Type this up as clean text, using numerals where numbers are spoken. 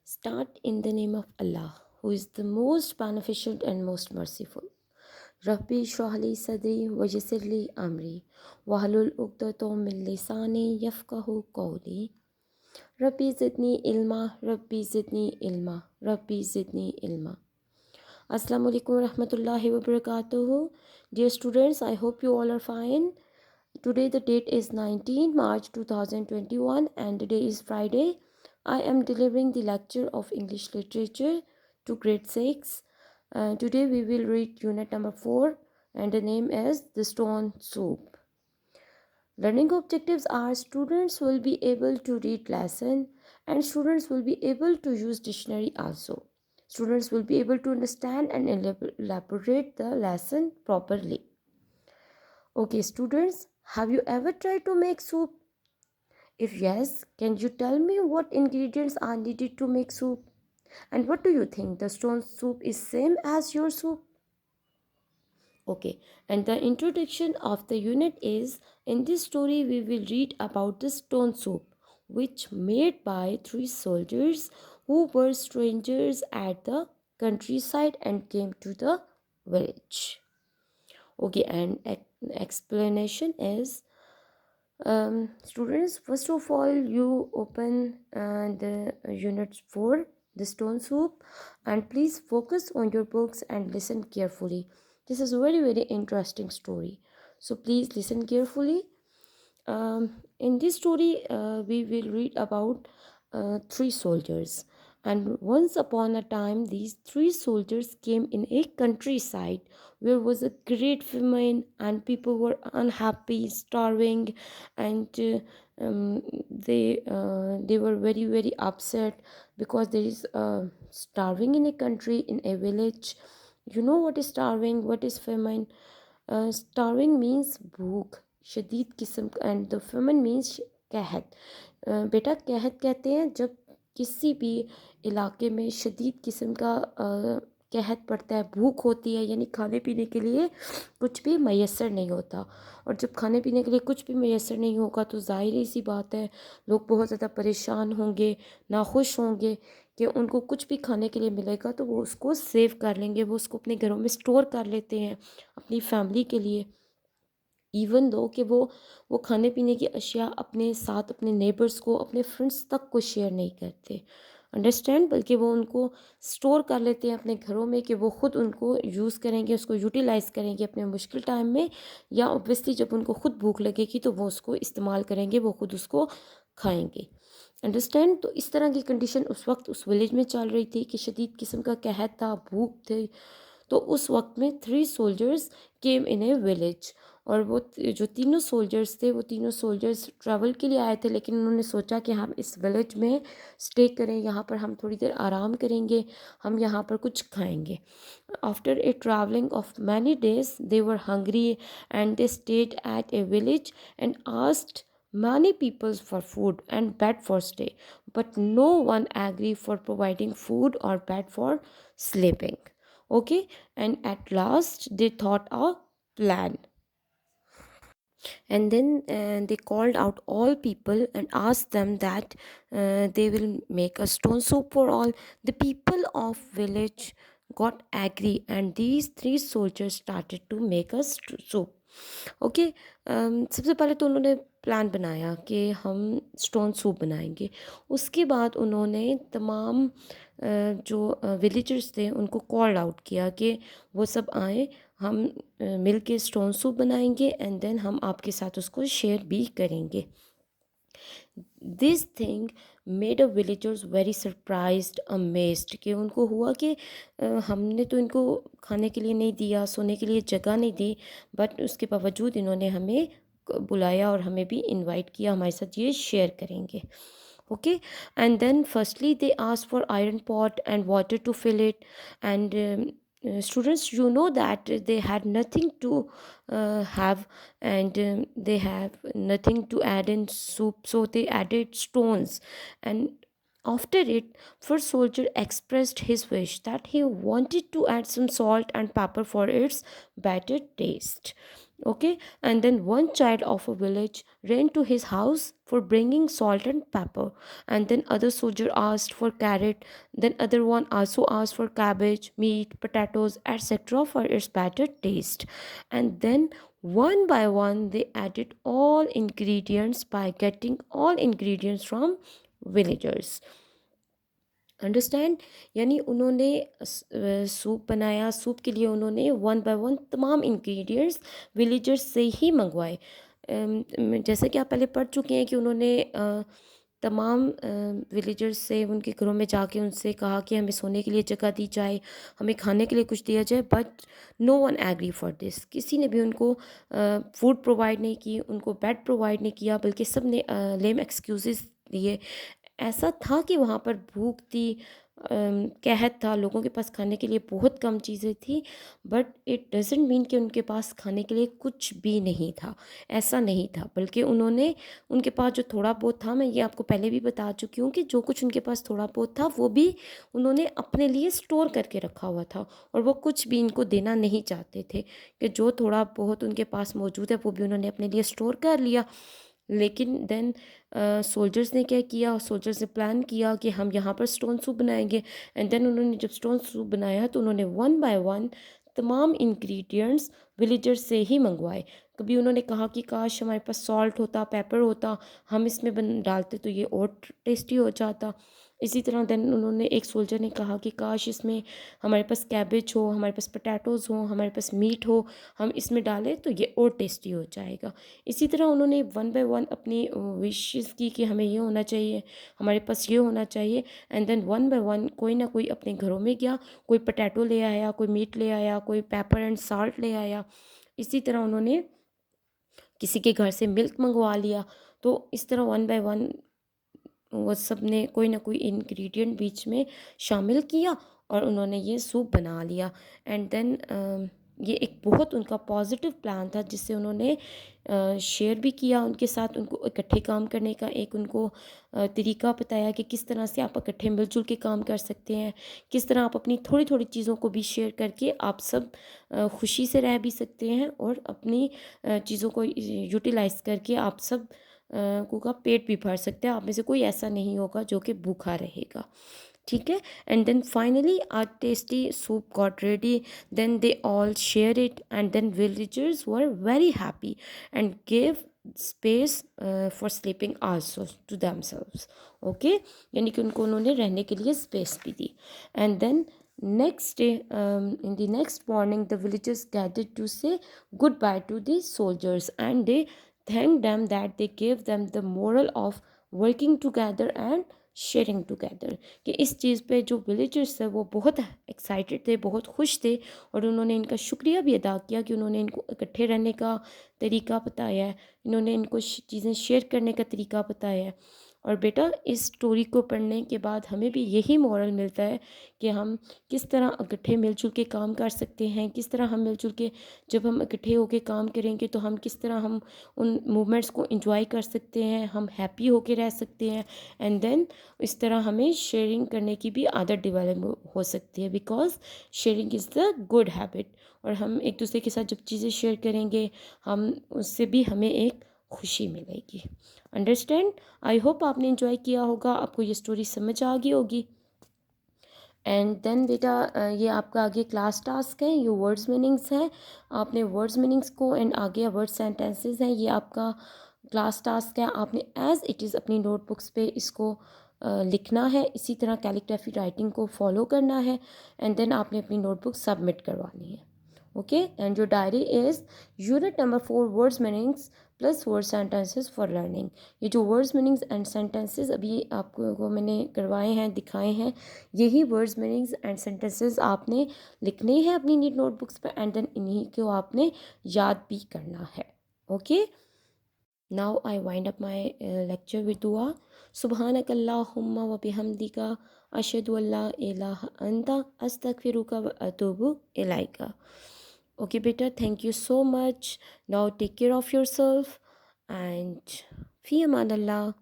Start in the name of Allah, who is the most beneficent and most merciful. Rabbi shrah li sadri wayassir li amri wahlul uqdatum min lisani yafqahu qawli. Rabbi zidni ilma, Rabbi zidni ilma, Rabbi zidni ilma. Assalamu alaikum warahmatullahi wabarakatuh. Dear students, I hope you all are fine. Today the date is 19 March 2021 and today is Friday. I am delivering the lecture of English literature to grade 6. Today we will read unit number 4 and the name is The Stone Soup. Learning objectives are students will be able to read lesson and students will be able to use dictionary also. Students will be able to understand and elaborate the lesson properly. Okay, students, have you ever tried to make soup? If yes, can you tell me what ingredients are needed to make soup? And what do you think? The stone soup is same as your soup? Okay, and the introduction of the unit is in this story we will read about the stone soup which made by three soldiers who were strangers at the countryside and came to the village. Okay, and explanation is students, first of all you open the unit 4, the stone soup, and please focus on your books and listen carefully. This is a very interesting story, so please listen carefully. In this story we will read about three soldiers, and once upon a time these three soldiers came in a countryside where was a great famine and people were unhappy, starving, and they were very upset because there is starving in a country, in a village. You know what is starving, what is famine? Starving means भूख शदीद किस्म and the Feynman means कहत. बेटा कहत कहते हैं जब किसी भी इलाके में शदीद किस्म का कहत पड़ता है, भूख होती है, यानी खाने पीने के लिए कुछ भी मैसर नहीं होता. और जब खाने पीने के लिए कुछ भी मैसर नहीं होगा तो ज़ाहिर सी बात है लोग बहुत ज़्यादा परेशान होंगे, नाखुश होंगे कि उनको कुछ भी खाने के लिए मिलेगा तो वो उसको सेव कर लेंगे, वो उसको अपने घरों में स्टोर कर लेते हैं अपनी फैमिली के लिए. इवन दो कि वो खाने पीने की अशिया अपने साथ अपने नेबर्स को, अपने फ्रेंड्स तक को शेयर नहीं करते, अंडरस्टैंड, बल्कि वो उनको स्टोर कर लेते हैं अपने घरों में कि वो ख़ुद उनको यूज़ करेंगे, उसको यूटिलाइज़ करेंगे अपने मुश्किल टाइम में, या ऑब्वियसली जब उनको ख़ुद भूख लगेगी तो वो उसको इस्तेमाल करेंगे, वो ख़ुद उसको खाएंगे. अंडरस्टैंड. तो इस तरह की कंडीशन उस वक्त उस विलेज में चल रही थी कि शदीद किस्म का कहत था, भूख थी. तो उस वक्त में थ्री सोल्जर्स केम इन ए विलेज, और वो जो तीनों सोल्जर्स थे वो तीनों सोल्जर्स ट्रैवल के लिए आए थे, लेकिन उन्होंने सोचा कि हम इस विलेज में स्टे करें, यहाँ पर हम थोड़ी देर आराम करेंगे, हम यहाँ पर कुछ खाएंगे. After a travelling of many days they were hungry and they stayed at A village and asked many people for food and bed for stay, but no one agreed for providing food or bed for sleeping. Okay, and at last they thought a plan, and then they called out all people and asked them that they will make a stone soup for all. The people of village got angry and these three soldiers started to make a soup. Okay, सबसे पहले तो उन्होंने plan बनाया कि हम stone soup बनाएंगे. उसके बाद उन्होंने तमाम जो विलेजर्स थे उनको कॉल आउट किया कि वो सब आए, हम मिल के स्टोन सूप बनाएंगे एंड देन हम आपके साथ उसको शेयर भी करेंगे. This thing made a villagers very surprised, amazed, कि उनको हुआ कि हमने तो इनको खाने के लिए नहीं दिया, सोने के लिए जगह नहीं दी, बट उसके बावजूद इन्होंने हमें बुलाया और हमें भी इनवाइट किया, हमारे साथ ये शेयर करेंगे. Okay, and then firstly they asked for iron pot and water to fill it, and students, you know that they had nothing to have, and they have nothing to add in soup, so they added stones. And After it, first soldier expressed his wish that he wanted to add some salt and pepper for its better taste. Okay, and then one child of a village ran to his house for bringing salt and pepper, and then other soldier asked for carrot, then other one also asked for cabbage, meat, potatoes, etc. for its better taste. And then one by one they added all ingredients by getting all ingredients from villagers. Understand, यानी उन्होंने soup बनाया, soup के लिए उन्होंने one by one तमाम ingredients villagers से ही मंगवाए। जैसे कि आप पहले पढ़ चुके हैं कि उन्होंने तमाम विलेजर्स से उनके घरों में जाके उनसे कहा कि हमें सोने के लिए जगह दी जाए, हमें खाने के लिए कुछ दिया जाए, but no one agree for this. किसी ने भी उनको फूड प्रोवाइड नहीं की, उनको बेड प्रोवाइड नहीं किया, बल्कि सब ने लेम एक्सक्यूज़ेस दिए। ऐसा था कि वहाँ पर भूख थी, कहत था, लोगों के पास खाने के लिए बहुत कम चीज़ें थी, बट इट डजेंट मीन कि उनके पास खाने के लिए कुछ भी नहीं था। ऐसा नहीं था, बल्कि उन्होंने उनके पास जो थोड़ा बहुत था, मैं ये आपको पहले भी बता चुकी हूँ कि जो कुछ उनके पास थोड़ा बहुत था वो भी उन्होंने अपने लिए स्टोर करके रखा हुआ था, और वो कुछ भी इनको देना नहीं चाहते थे कि जो थोड़ा बहुत उनके पास मौजूद है वो भी उन्होंने अपने लिए स्टोर कर लिया। लेकिन देन सोल्जर्स ने क्या किया, सोल्जर्स ने प्लान किया कि हम यहाँ पर स्टोन सूप बनाएंगे। एंड देन उन्होंने जब स्टोन सूप बनाया तो उन्होंने वन बाय वन तमाम इंग्रेडिएंट्स विलेजर्स से ही मंगवाए। कभी उन्होंने कहा कि काश हमारे पास सॉल्ट होता, पेपर होता, हम इसमें बन डालते तो ये और टेस्टी हो जाता। इसी तरह देन उन्होंने, एक सोल्जर ने कहा कि काश इसमें हमारे पास कैबेज हो, हमारे पास पोटैटोज़ हो, हमारे पास मीट हो, हम इसमें डालें तो ये और टेस्टी हो जाएगा। इसी तरह उन्होंने वन बाय वन अपनी विशेस की कि हमें ये होना चाहिए, हमारे पास ये होना चाहिए। And then one by one कोई ना कोई अपने घरों में गया, कोई पोटैटो ले आया, कोई मीट ले आया, कोई पेपर एंड साल्ट ले आया। इसी तरह उन्होंने किसी के घर से मिल्क मंगवा लिया। तो इस तरह वन बाय वन वो सब ने कोई ना कोई इंग्रेडिएंट बीच में शामिल किया और उन्होंने ये सूप बना लिया। एंड देन ये एक बहुत उनका पॉजिटिव प्लान था, जिससे उन्होंने शेयर भी किया उनके साथ, उनको इकट्ठे काम करने का एक उनको तरीका बताया कि किस तरह से आप इकट्ठे मिलजुल के काम कर सकते हैं, किस तरह आप अपनी थोड़ी थोड़ी चीज़ों को भी शेयर करके आप सब खुशी से रह भी सकते हैं, और अपनी चीज़ों को यूटिलाइज करके आप सब को का पेट भी भर सकते हैं। आप में से कोई ऐसा नहीं होगा जो कि भूखा रहेगा। ठीक है। And then finally our tasty soup got ready, then they all share it, and then villagers were very happy and gave space for sleeping also to themselves. Okay, यानी कि उनको उन्होंने रहने के लिए स्पेस भी दी। And then next day, in the next morning, the villagers gathered to say goodbye to the soldiers, and they thanked them that they gave them the moral of working together and sharing together. कि इस चीज़ पे जो villagers थे वो बहुत excited थे, बहुत खुश थे, और उन्होंने इनका शुक्रिया भी अदा किया कि उन्होंने इनको इकट्ठे रहने का तरीका बताया है, इन्होंने इनको चीज़ें शेयर करने का तरीका बताया है। और बेटा, इस स्टोरी को पढ़ने के बाद हमें भी यही मोरल मिलता है कि हम किस तरह इकट्ठे मिलजुल के काम कर सकते हैं, किस तरह हम मिलजुल के, जब हम इकट्ठे होकर काम करेंगे तो हम किस तरह हम उन मूवमेंट्स को एंजॉय कर सकते हैं, हम हैप्पी होकर रह सकते हैं। एंड देन इस तरह हमें शेयरिंग करने की भी आदत डेवलप हो सकती है, because sharing is the good habit. और हम एक दूसरे के साथ जब चीज़ें शेयर करेंगे, हम उससे भी हमें एक खुशी मिलेगी। अंडरस्टैंड? आई होप आपने इन्जॉय किया होगा, आपको ये स्टोरी समझ आ गई होगी। एंड देन बेटा, ये आपका आगे क्लास टास्क है, ये वर्ड्स मीनिंग्स हैं। आपने वर्ड्स मीनिंग्स को, एंड आगे वर्ड सेंटेंसेस हैं, ये आपका क्लास टास्क है। आपने एज इट इज़ अपनी नोटबुक्स पे इसको लिखना है, इसी तरह कैलिग्राफी राइटिंग को फॉलो करना है, एंड देन आपने अपनी नोटबुक सबमिट करवानी है। Okay, and your diary is unit number 4 words meanings plus word sentences for learning. ये जो वर्ड्स मीनिंग्स एंड सेंटेंसेस अभी आपको मैंने करवाए हैं, दिखाए हैं, यही वर्ड्स मीनिंग्स एंड सेंटेंसेस आपने लिखने हैं अपनी नीट नोटबुक्स पर, एंड देन इन्हीं को आपने याद भी करना है। Okay, now I wind up my lecture with दुआ। सुबहानक अल्लाहुम्मा व बिहम्दिका अशहदु अल्ला इलाहा अन्ता अस्तगफिरुका व अतूबु इलैका। Okay, beta, thank you so much. Now take care of yourself and fi aman Allah.